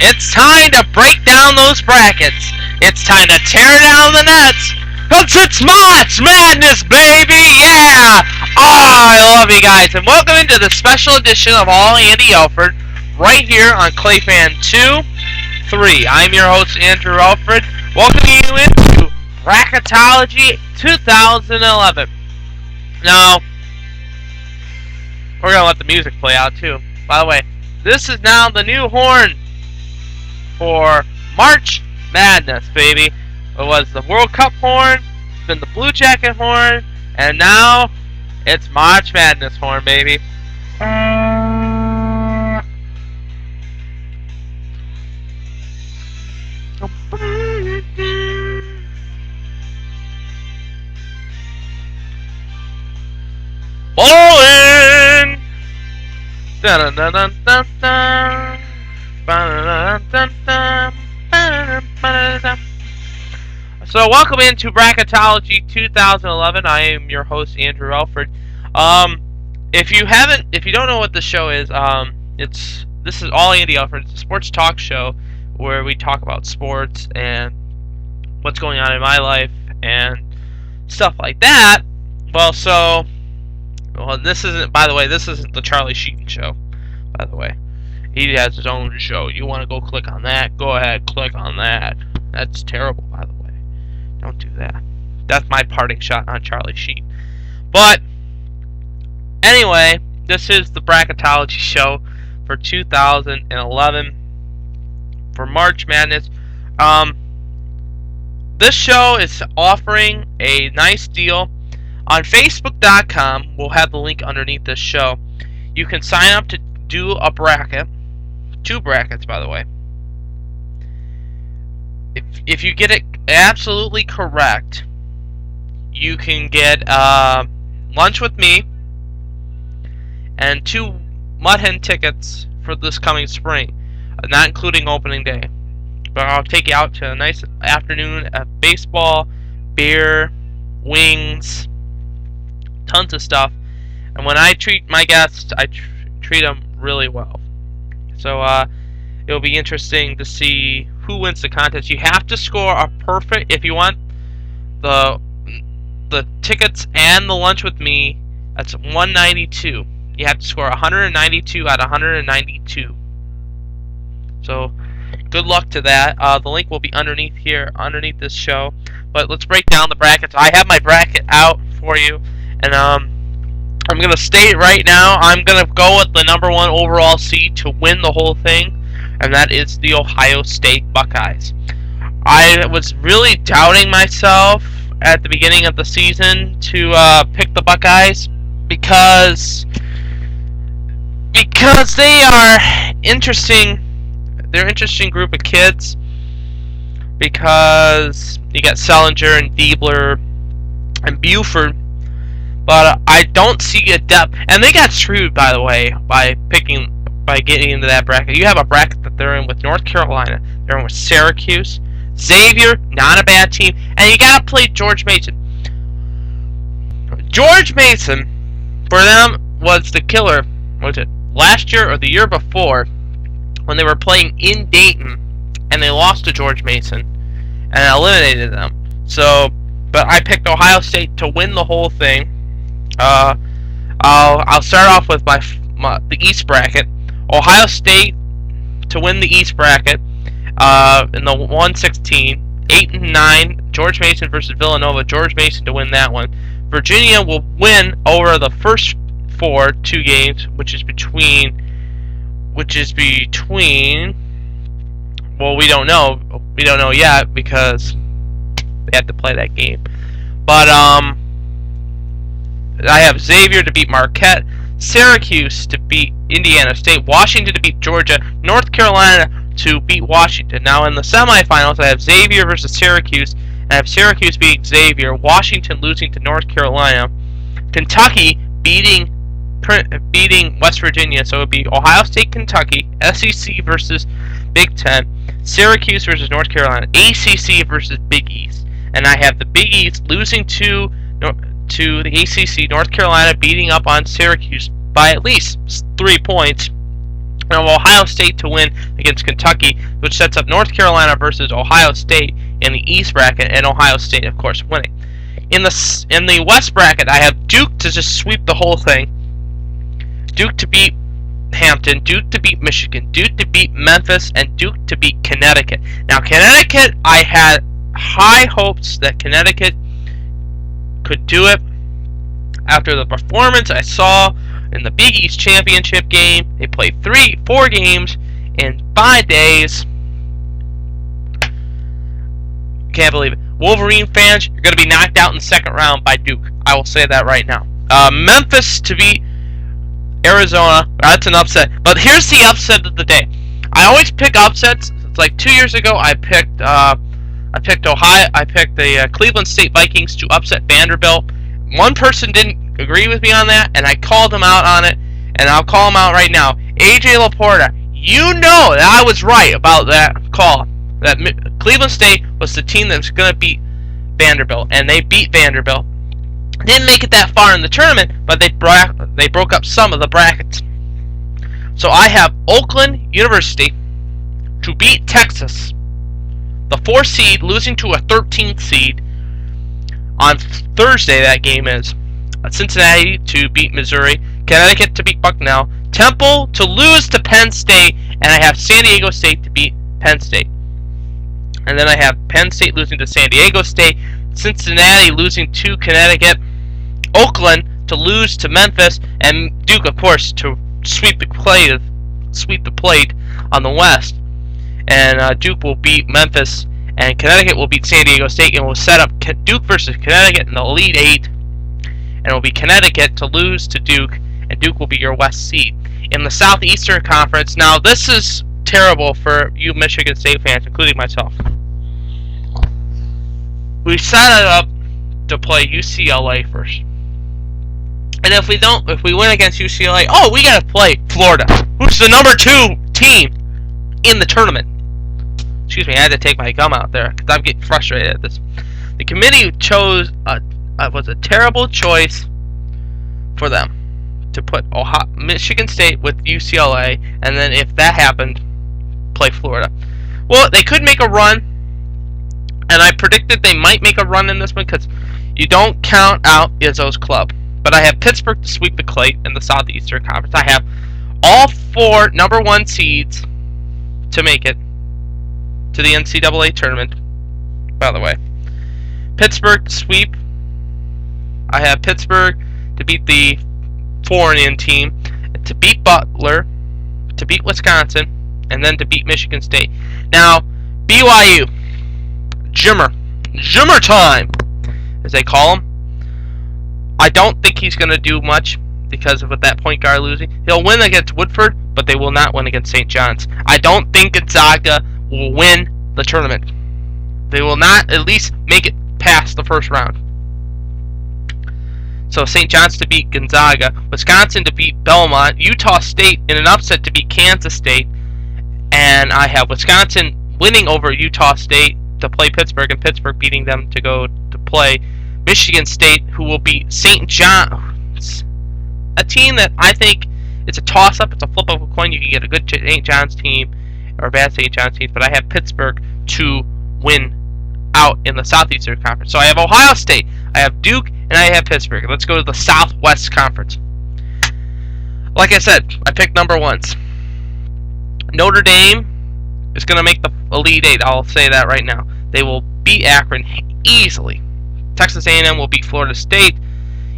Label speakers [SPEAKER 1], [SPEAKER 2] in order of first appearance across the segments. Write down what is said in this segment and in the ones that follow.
[SPEAKER 1] It's time to break down those brackets. It's time to tear down the nets. Cause it's March Madness, baby! Yeah! Oh, I love you guys. And welcome into the special edition of All Andy Alfred, right here on Clayfan 2-3. I'm your host, Andrew Alfred, welcoming you into Bracketology 2011. Now, we're going to let the music play out, too. By the way, this is now the new horn for March Madness, baby. It was the World Cup horn, then the Blue Jacket horn, and now it's March Madness horn, baby. Bowling! Dun dun dun dun dun. So welcome into Bracketology 2011. I am your host, Andrew Alfred. If you don't know what the show is, this is All Andy Alfred. It's a sports talk show where we talk about sports and what's going on in my life and stuff like that. This isn't the Charlie Sheen show, by the way. He has his own show. You want to go click on that? Go ahead, click on that. That's terrible, by the way. Don't do that. That's my parting shot on Charlie Sheen. But, anyway, this is the Bracketology show for 2011 for March Madness. This show is offering a nice deal. On Facebook.com, we'll have the link underneath this show. You can sign up to do a bracket. 2 brackets, by the way. If you get it absolutely correct, you can get lunch with me and 2 Mud Hen tickets for this coming spring, not including opening day. But I'll take you out to a nice afternoon of baseball, beer, wings, tons of stuff. And when I treat my guests, I treat them really well. So it'll be interesting to see who wins the contest. You have to score a perfect, if you want the tickets and the lunch with me, that's 192. You have to score 192 out of 192. So good luck to that. The link will be underneath here, underneath this show. But let's break down the brackets. I have my bracket out for you, and I'm going to state right now, I'm going to go with the number 1 overall seed to win the whole thing, and that is the Ohio State Buckeyes. I was really doubting myself at the beginning of the season to pick the Buckeyes because they are interesting. They're an interesting group of kids because you got Sellinger and Diebler and Buford. But I don't see a depth, and they got screwed, by the way, by getting into that bracket. You have a bracket that they're in with North Carolina, they're in with Syracuse, Xavier, not a bad team, and you gotta play George Mason. George Mason, for them, was the killer. Was it last year or the year before, when they were playing in Dayton, and they lost to George Mason, and eliminated them. But I picked Ohio State to win the whole thing. I'll start off with the East bracket. Ohio State to win the East bracket in the 1/16. 8 and 9. George Mason versus Villanova. George Mason to win that one. Virginia will win over the first 2 games, which is between. Well, we don't know. We don't know yet because they have to play that game. But I have Xavier to beat Marquette, Syracuse to beat Indiana State, Washington to beat Georgia, North Carolina to beat Washington. Now in the semifinals, I have Xavier versus Syracuse, and I have Syracuse beating Xavier, Washington losing to North Carolina, Kentucky beating West Virginia. So it would be Ohio State, Kentucky, SEC versus Big Ten, Syracuse versus North Carolina, ACC versus Big East, and I have the Big East losing to the ACC, North Carolina beating up on Syracuse by at least 3 points, And Ohio State to win against Kentucky, which sets up North Carolina versus Ohio State in the East bracket, and Ohio State, of course, winning. In the West bracket, I have Duke to just sweep the whole thing. Duke to beat Hampton, Duke to beat Michigan, Duke to beat Memphis, and Duke to beat Connecticut. Now, Connecticut, I had high hopes that Connecticut could do it after the performance I saw in the Big East Championship game. They played 4 games in 5 days. Can't believe it. Wolverine fans, you're going to be knocked out in the second round by Duke. I will say that right now. Memphis to beat Arizona. That's an upset. But here's the upset of the day. I always pick upsets. It's like 2 years ago, I picked the Cleveland State Vikings to upset Vanderbilt. One person didn't agree with me on that, and I called him out on it, and I'll call him out right now. AJ Laporta, you know that I was right about that call. That Cleveland State was the team that was going to beat Vanderbilt, and they beat Vanderbilt. Didn't make it that far in the tournament, but they broke up some of the brackets. So I have Oakland University to beat Texas, the 4 seed losing to a 13th seed on Thursday. That game is Cincinnati to beat Missouri, Connecticut to beat Bucknell, Temple to lose to Penn State, and I have San Diego State to beat Penn State. And then I have Penn State losing to San Diego State, Cincinnati losing to Connecticut, Oakland to lose to Memphis, and Duke, of course, to sweep the plate on the West. And Duke will beat Memphis, and Connecticut will beat San Diego State, and will set up Duke versus Connecticut in the Elite 8. And it will be Connecticut to lose to Duke, and Duke will be your West seed. In the Southeastern Conference, now this is terrible for you Michigan State fans, including myself. We set it up to play UCLA first. And if we win against UCLA, we gotta play Florida, who's the number 2 team in the tournament. Excuse me, I had to take my gum out there because I'm getting frustrated at this. The committee chose was a terrible choice for them to put Michigan State with UCLA, and then if that happened, play Florida. Well, they could make a run, and I predicted they might make a run in this one because you don't count out Izzo's club. But I have Pittsburgh to sweep the plate in the Southeastern Conference. I have all 4 number 1 seeds to make it to the NCAA tournament, by the way. Pittsburgh to sweep. I have Pittsburgh to beat the foreign team, to beat Butler, to beat Wisconsin, and then to beat Michigan State. Now, BYU, Jimmer time, as they call him. I don't think he's going to do much because of that point guard losing. He'll win against Woodford, but they will not win against St. John's. I don't think Gonzaga will win the tournament. They will not at least make it past the first round. So St. John's to beat Gonzaga, Wisconsin to beat Belmont, Utah State in an upset to beat Kansas State, and I have Wisconsin winning over Utah State to play Pittsburgh, and Pittsburgh beating them to go to play Michigan State, who will beat St. John's, a team that I think it's a toss-up, it's a flip of a coin. You can get a good St. John's team or a bad St. John's team, but I have Pittsburgh to win out in the Southeastern Conference. So I have Ohio State, I have Duke, and I have Pittsburgh. Let's go to the Southwest Conference. Like I said, I picked number 1s. Notre Dame is going to make the Elite 8. I'll say that right now. They will beat Akron easily. Texas A&M will beat Florida State.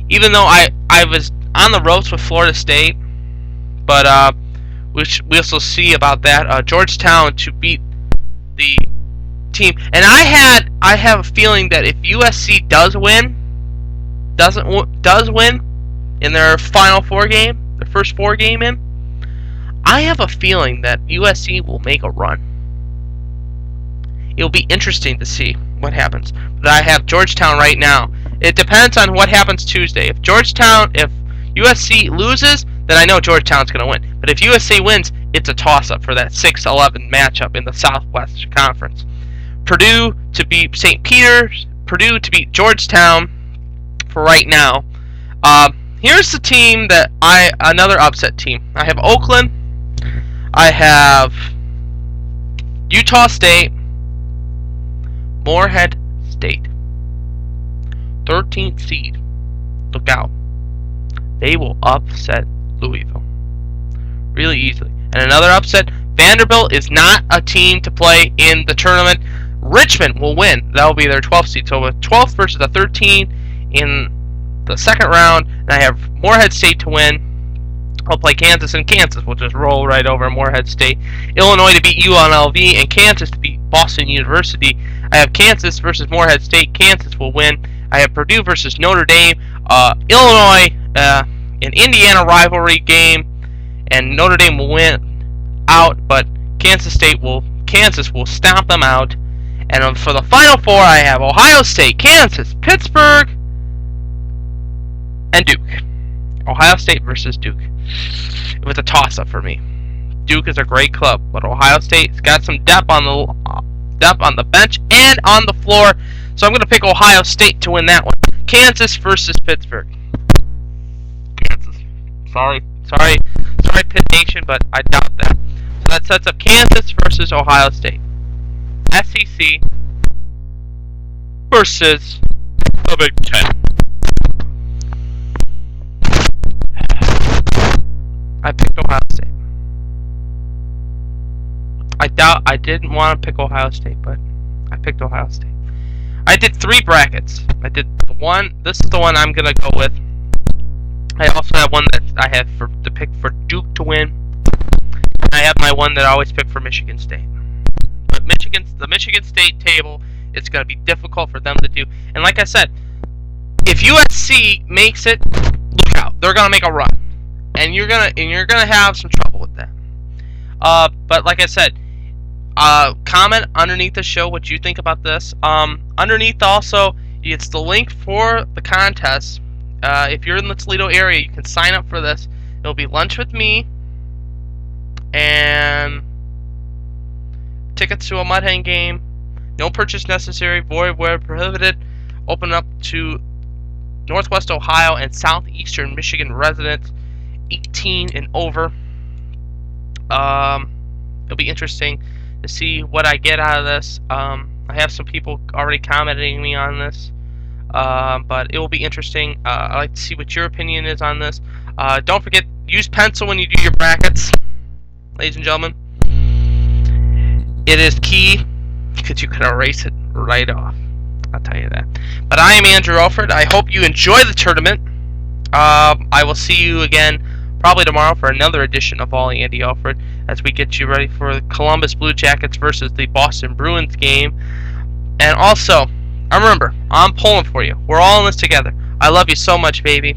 [SPEAKER 1] Even though I was on the ropes with Florida State, but we also see about that. Georgetown to beat the team, and I have a feeling that if USC does win in their Final Four game, their first 4 game in, I have a feeling that USC will make a run. It'll be interesting to see what happens. But I have Georgetown right now. It depends on what happens Tuesday. If USC loses, then I know Georgetown's going to win. But if USC wins, it's a toss-up for that 6-11 matchup in the Southwest Conference. Purdue to beat St. Peter's, Purdue to beat Georgetown for right now. Here's the team that another upset team. I have Oakland. I have Utah State, Morehead State, 13th seed. Look out. They will upset Louisville really easily. And another upset, Vanderbilt is not a team to play in the tournament. Richmond will win. That will be their 12th seed. So with 12th versus a 13 in the second round, and I have Morehead State to win. I'll play Kansas, and Kansas will just roll right over Morehead State. Illinois to beat UNLV, and Kansas to beat Boston University. I have Kansas versus Morehead State. Kansas will win. I have Purdue versus Notre Dame. Illinois, an Indiana rivalry game, and Notre Dame will win out, but Kansas will stomp them out. And for the Final Four, I have Ohio State, Kansas, Pittsburgh, and Duke. Ohio State versus Duke. It was a toss-up for me. Duke is a great club, but Ohio State's got some depth on the bench and on the floor, so I'm going to pick Ohio State to win that one. Kansas versus Pittsburgh. Kansas. Sorry, Pitt Nation, but I doubt that. So that sets up Kansas versus Ohio State. SEC versus the Big Ten. I picked Ohio State. I didn't want to pick Ohio State, but I picked Ohio State. I did 3 brackets. I did the one. This is the one I'm gonna go with. I also have one that I have to pick for Duke to win. And I have my one that I always pick for Michigan State. But the Michigan State table, it's gonna be difficult for them to do. And like I said, if USC makes it, look out. They're gonna make a run. And you're gonna have some trouble with that. But like I said, comment underneath the show what you think about this. Underneath also, it's the link for the contest. If you're in the Toledo area, you can sign up for this. It'll be lunch with me and tickets to a Mud Hen game. No purchase necessary. Void where prohibited. Open up to Northwest Ohio and Southeastern Michigan residents 18 and over. It'll be interesting to see what I get out of this. I have some people already commenting me on this, but it will be interesting. I'd like to see what your opinion is on this. Don't forget, use pencil when you do your brackets, ladies and gentlemen. It is key because you can erase it right off. I'll tell you that. But I am Andrew Alfred. I hope you enjoy the tournament. I will see you again probably tomorrow for another edition of All Andy Alfred as we get you ready for the Columbus Blue Jackets versus the Boston Bruins game. And also, remember, I'm pulling for you. We're all in this together. I love you so much, baby.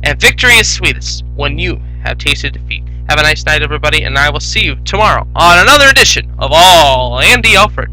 [SPEAKER 1] And victory is sweetest when you have tasted defeat. Have a nice night, everybody, and I will see you tomorrow on another edition of All Andy Alfred.